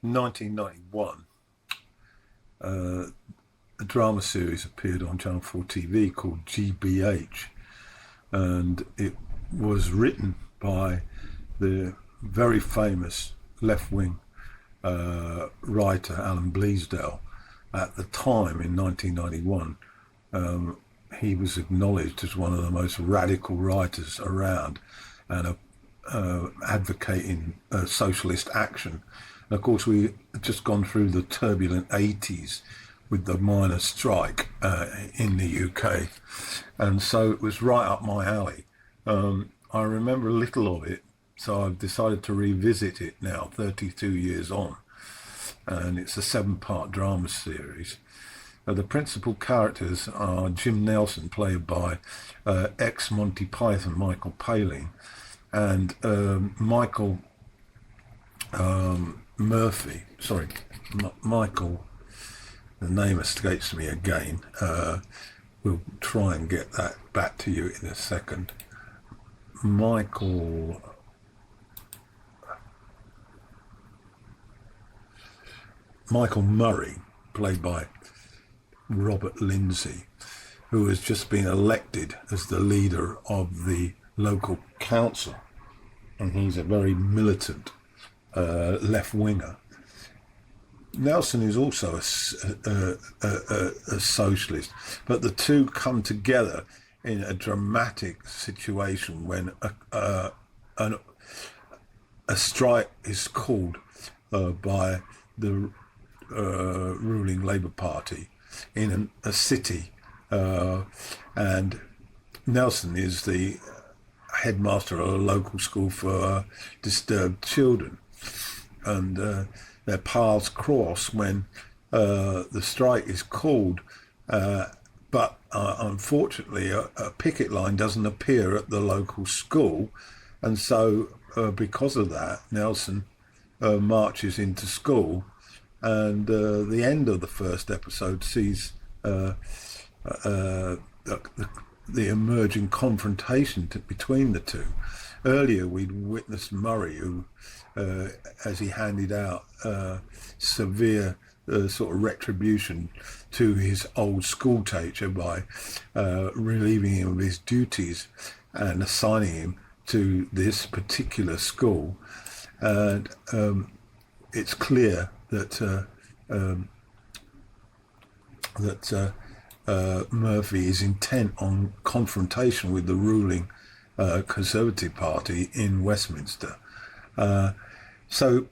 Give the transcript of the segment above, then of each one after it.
1991, a drama series appeared on Channel 4 TV called GBH, and it was written by the very famous left-wing writer Alan Bleasdale. At the time, in 1991, he was acknowledged as one of the most radical writers around, and advocating socialist action. And of course, we had just gone through the turbulent 80s with the miners' strike in the UK, and so it was right up my alley. I remember little of it, so I've decided to revisit it now, 32 years on, and it's a 7-part drama series. The principal characters are Jim Nelson, played by ex-Monty Python Michael Palin, and Michael Murphy. Sorry, Michael. The name escapes me again. We'll try and get that back to you in a second. Michael Murray, played by Robert Lindsay, who has just been elected as the leader of the local council, and he's a very militant left-winger. Nelson is also a socialist, but the two come together in a dramatic situation when a strike is called by the ruling Labour Party in a city, and Nelson is the headmaster of a local school for disturbed children, and their paths cross when the strike is called, but unfortunately a picket line doesn't appear at the local school, and so because of that, Nelson marches into school, and the end of the first episode sees the emerging confrontation between the two. Earlier, we'd witnessed Murray, who, as he handed out severe sort of retribution to his old school teacher by relieving him of his duties and assigning him to this particular school. And it's clear that Murphy is intent on confrontation with the ruling Conservative Party in Westminster. So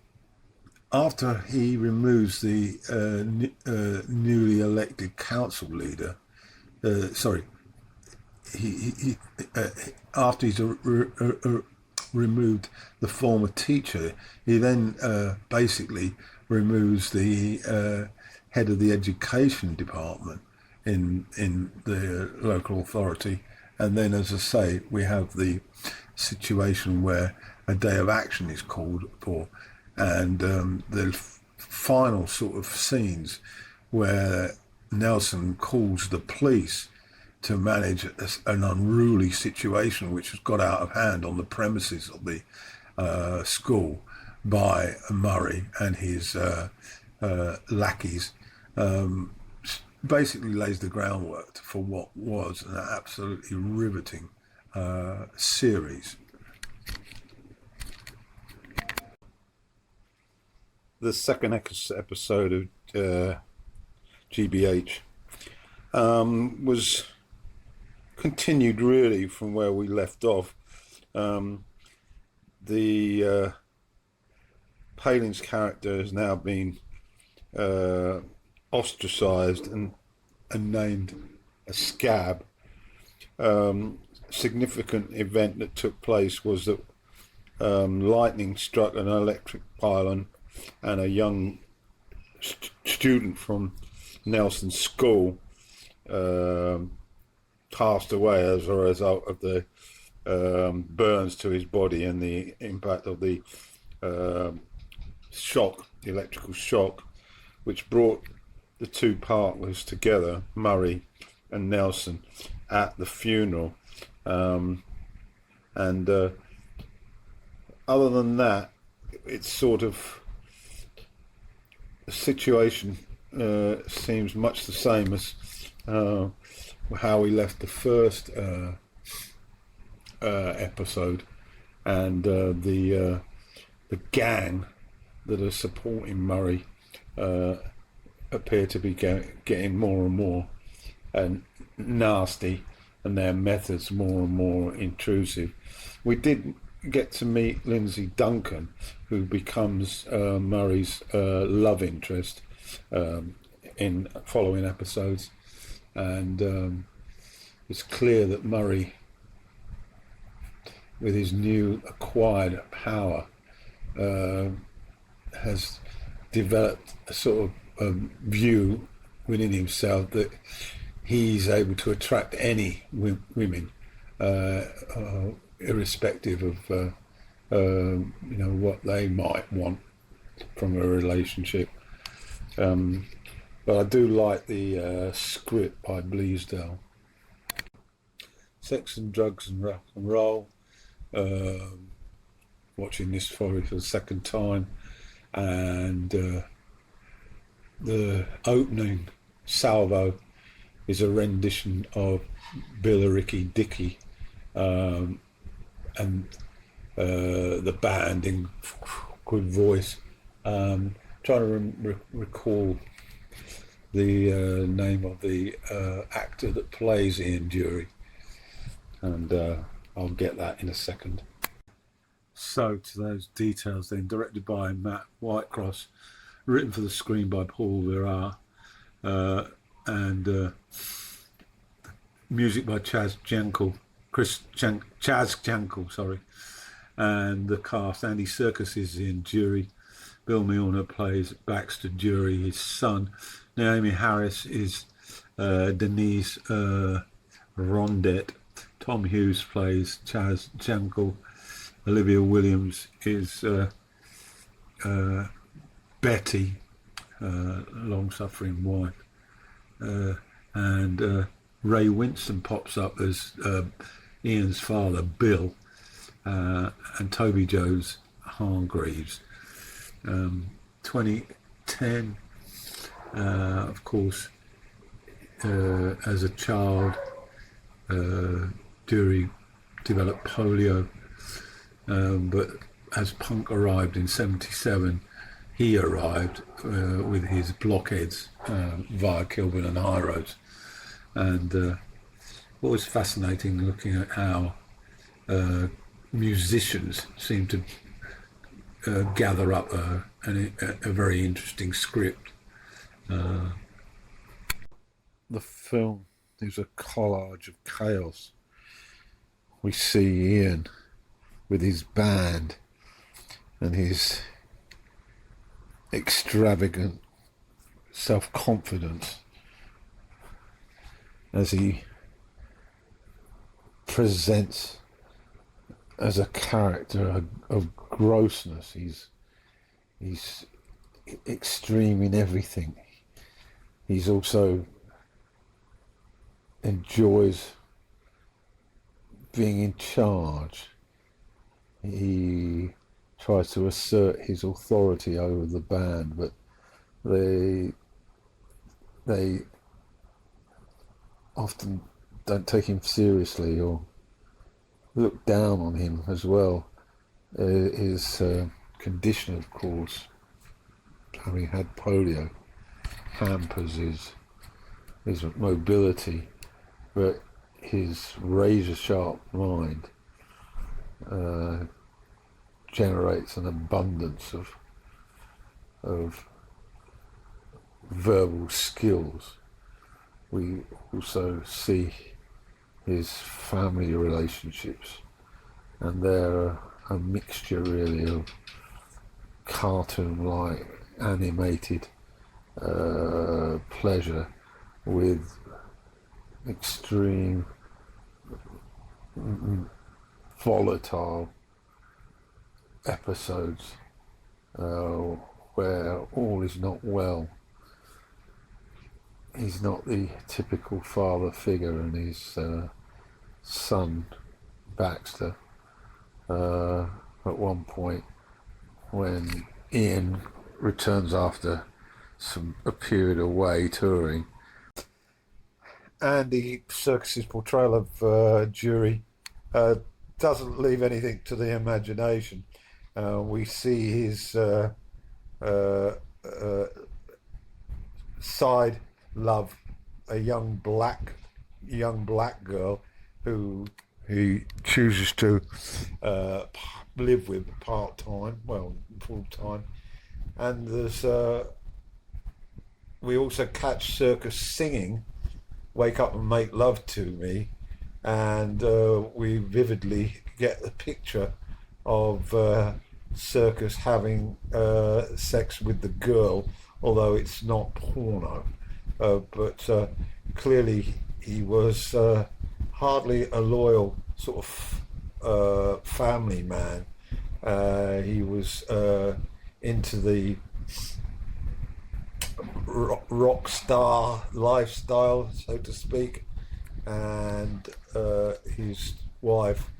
after he removes the newly elected council leader, after he's removed the former teacher, he then basically removes the head of the education department in the local authority. And then, as I say, we have the situation where a day of action is called for, and the final sort of scenes where Nelson calls the police to manage an unruly situation which has got out of hand on the premises of the school by Murray and his lackeys. Basically lays the groundwork for what was an absolutely riveting series. The second episode of GBH was continued really from where we left off. The Palin's character has now been ostracized and named a scab. Significant event that took place was that lightning struck an electric pylon, and a young student from Nelson's school passed away as a result of the burns to his body and the impact of the electrical shock, which brought the two partners together, Murray and Nelson, at the funeral. And other than that, it's sort of the situation seems much the same as how we left the first episode, and the gang that are supporting Murray appear to be getting more and more and nasty, and their methods more and more intrusive. We did get to meet Lindsay Duncan, who becomes Murray's love interest in following episodes, and it's clear that Murray, with his new acquired power, has developed a sort of view within himself that he's able to attract any women, irrespective of what they might want from a relationship. But I do like the script by Bleasdale. Sex and drugs and rock and roll. Watching this for the second time, and the opening salvo is a rendition of Billericay Dickie, and the band in good voice. Trying to recall the name of the actor that plays Ian Dury, and I'll get that in a second. So to those details then, directed by Matt Whitecross, written for the screen by Paul Verrar, and music by Chaz Jankel, sorry. And the cast: Andy Serkis is Ian Dury, Bill Milner plays Baxter Dury, his son. Naomi Harris is Denise Rondet. Tom Hughes plays Chaz Jankel. Olivia Williams is Betty, long-suffering wife, and Ray Winston pops up as Ian's father, Bill, and Toby Jones Hargreaves. 2010, of course, as a child, Dury developed polio. But as Punk arrived in '77, he arrived with his blockheads via Kilburn and High Roads. And always fascinating looking at how musicians seem to gather up a very interesting script. The film is a collage of chaos. We see Ian with his band and his extravagant self-confidence as he presents as a character of grossness. He's extreme in everything. He's also enjoys being in charge. He tries to assert his authority over the band, but they often don't take him seriously or look down on him as well. His condition, of course, having had polio, hampers his mobility, but his razor-sharp mind generates an abundance of verbal skills. We also see his family relationships, and they're a mixture really of cartoon-like animated pleasure with extreme volatile episodes where all is not well. He's not the typical father figure, and his son Baxter, at one point when Ian returns after a period away touring. Andy Serkis's portrayal of Dury doesn't leave anything to the imagination. We see his side love, a young black girl who he chooses to live with part-time, well, full-time. And there's we also catch Serkis singing "Wake Up and Make Love to Me," and we vividly get the picture of Serkis having sex with the girl, although it's not porno. But clearly he was hardly a loyal sort of family man. He was into the rock star lifestyle, so to speak, and his wife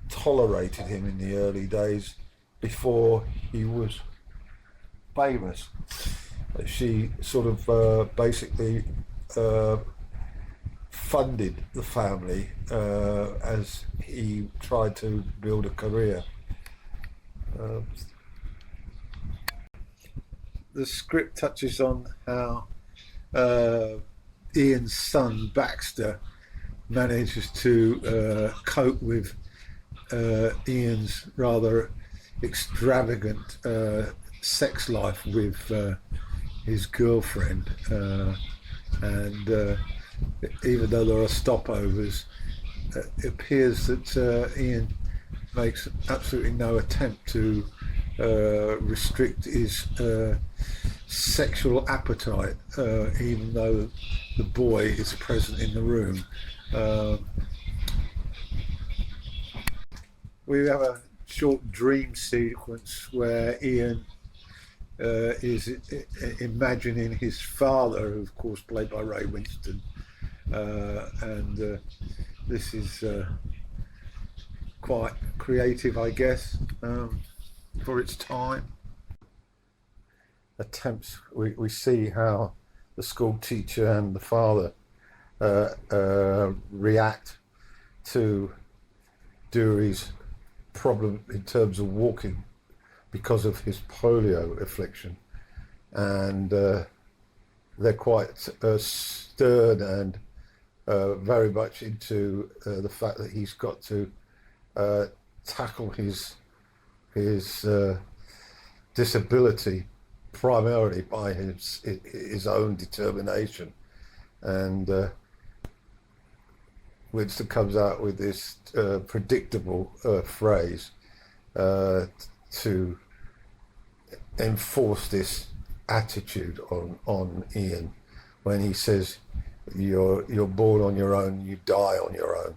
tolerated him in the early days before he was famous. She sort of basically funded the family as he tried to build a career. The script touches on how Ian's son Baxter manages to cope with Ian's rather extravagant sex life with his girlfriend, and even though there are stopovers, it appears that Ian makes absolutely no attempt to restrict his sexual appetite, even though the boy is present in the room. We have a short dream sequence where Ian is imagining his father, who of course played by Ray Winston, and this is quite creative, I guess, for its time. We see how the school teacher and the father react to Dury's problem in terms of walking because of his polio affliction, and they're quite stern and very much into the fact that he's got to tackle his disability primarily by his own determination. And Winston comes out with this predictable phrase to enforce this attitude on Ian, when he says, you're born on your own, you die on your own,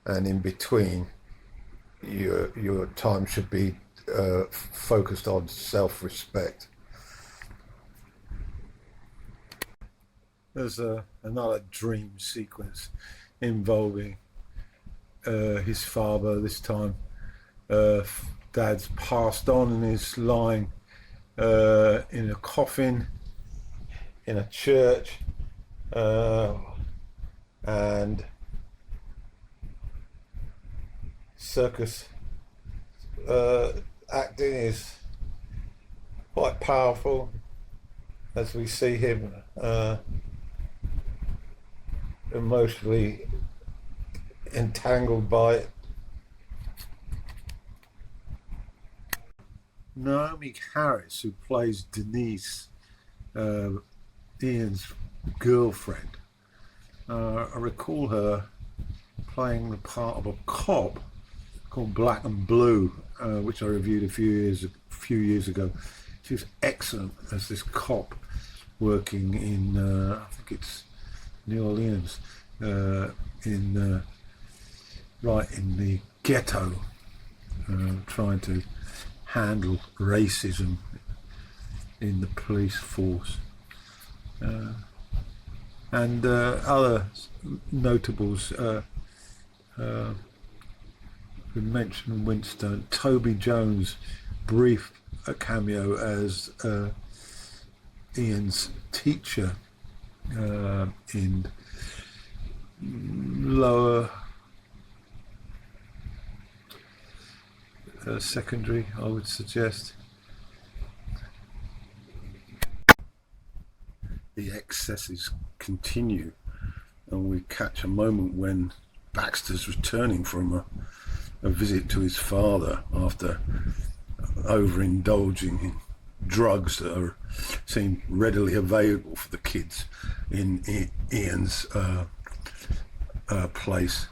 and in between your time should be focused on self-respect. There's another dream sequence involving his father. This time Dad's passed on and is lying in a coffin in a church, and Serkis acting is quite powerful as we see him emotionally entangled by it. Naomi Harris, who plays Denise, Ian's girlfriend, I recall her playing the part of a cop called Black and Blue, which I reviewed a few years ago. She was excellent as this cop working in I think it's New Orleans, right in the ghetto, trying to handle racism in the police force, and other notables. We mentioned Winston. Toby Jones' brief cameo as Ian's teacher in lower secondary, I would suggest. The excesses continue, and we catch a moment when Baxter's returning from a visit to his father after overindulging in drugs that seem readily available for the kids in Ian's place,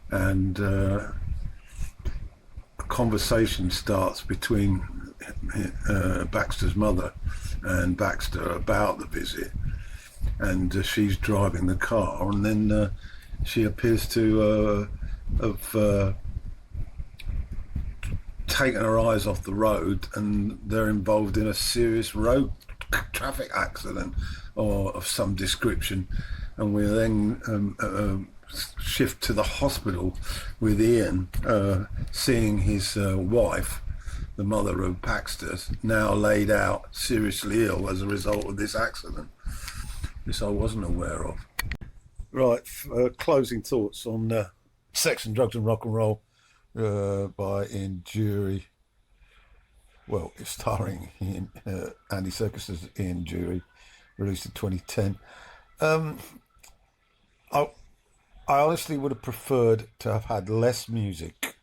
and a conversation starts between Baxter's mother and Baxter about the visit, and she's driving the car, and then she appears to have taken her eyes off the road, and they're involved in a serious road traffic accident or of some description, and we then shift to the hospital with Ian seeing his wife, the mother of Baxter, now laid out seriously ill as a result of this accident. This I wasn't aware of. Right, closing thoughts on Sex and Drugs and Rock and Roll by Ian Dury. Well, it's starring Andy Serkis's Ian Dury, released in 2010. I honestly would have preferred to have had less music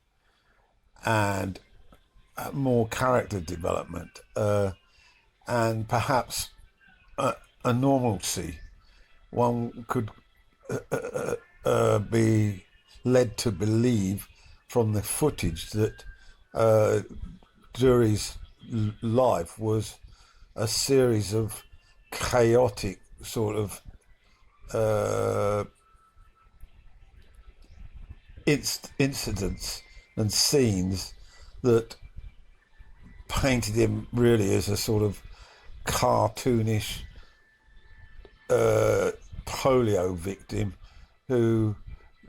and more character development, and perhaps a normalcy. One could be led to believe from the footage that Dury's life was a series of chaotic sort of incidents and scenes that painted him really as a sort of cartoonish polio victim who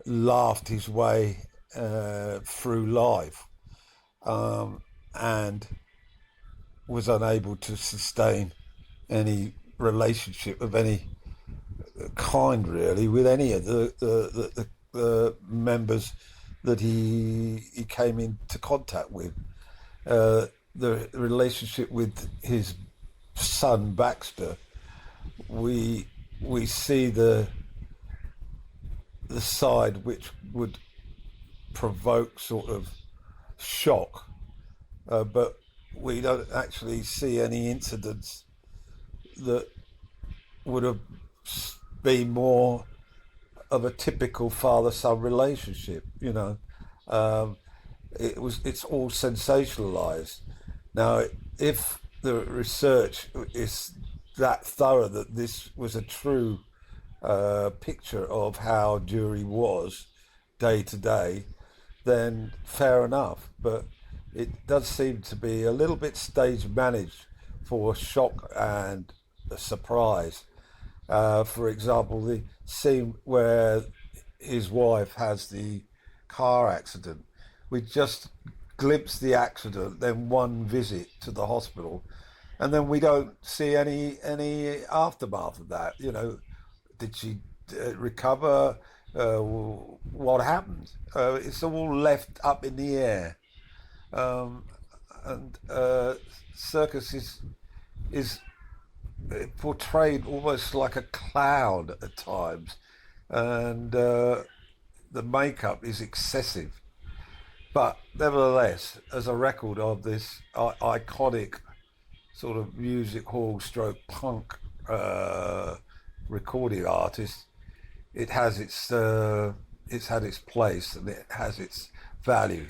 laughed his way through life, and was unable to sustain any relationship of any kind really with any of the members that he came into contact with. The relationship with his son Baxter, we see the side which would provoke sort of shock, but we don't actually see any incidents that would have been more of a typical father-son relationship. It's all sensationalized. Now, if the research is that thorough that this was a true picture of how Dury was day to day, then fair enough. But it does seem to be a little bit stage managed for shock and surprise. For example, the scene where his wife has the car accident, we just glimpse the accident, then one visit to the hospital, and then we don't see any aftermath of that. Did she recover? What happened? It's all left up in the air, and Serkis is portrayed almost like a clown at times, and the makeup is excessive. But nevertheless, as a record of this iconic sort of music hall stroke punk recording artist, it's had its place and it has its value.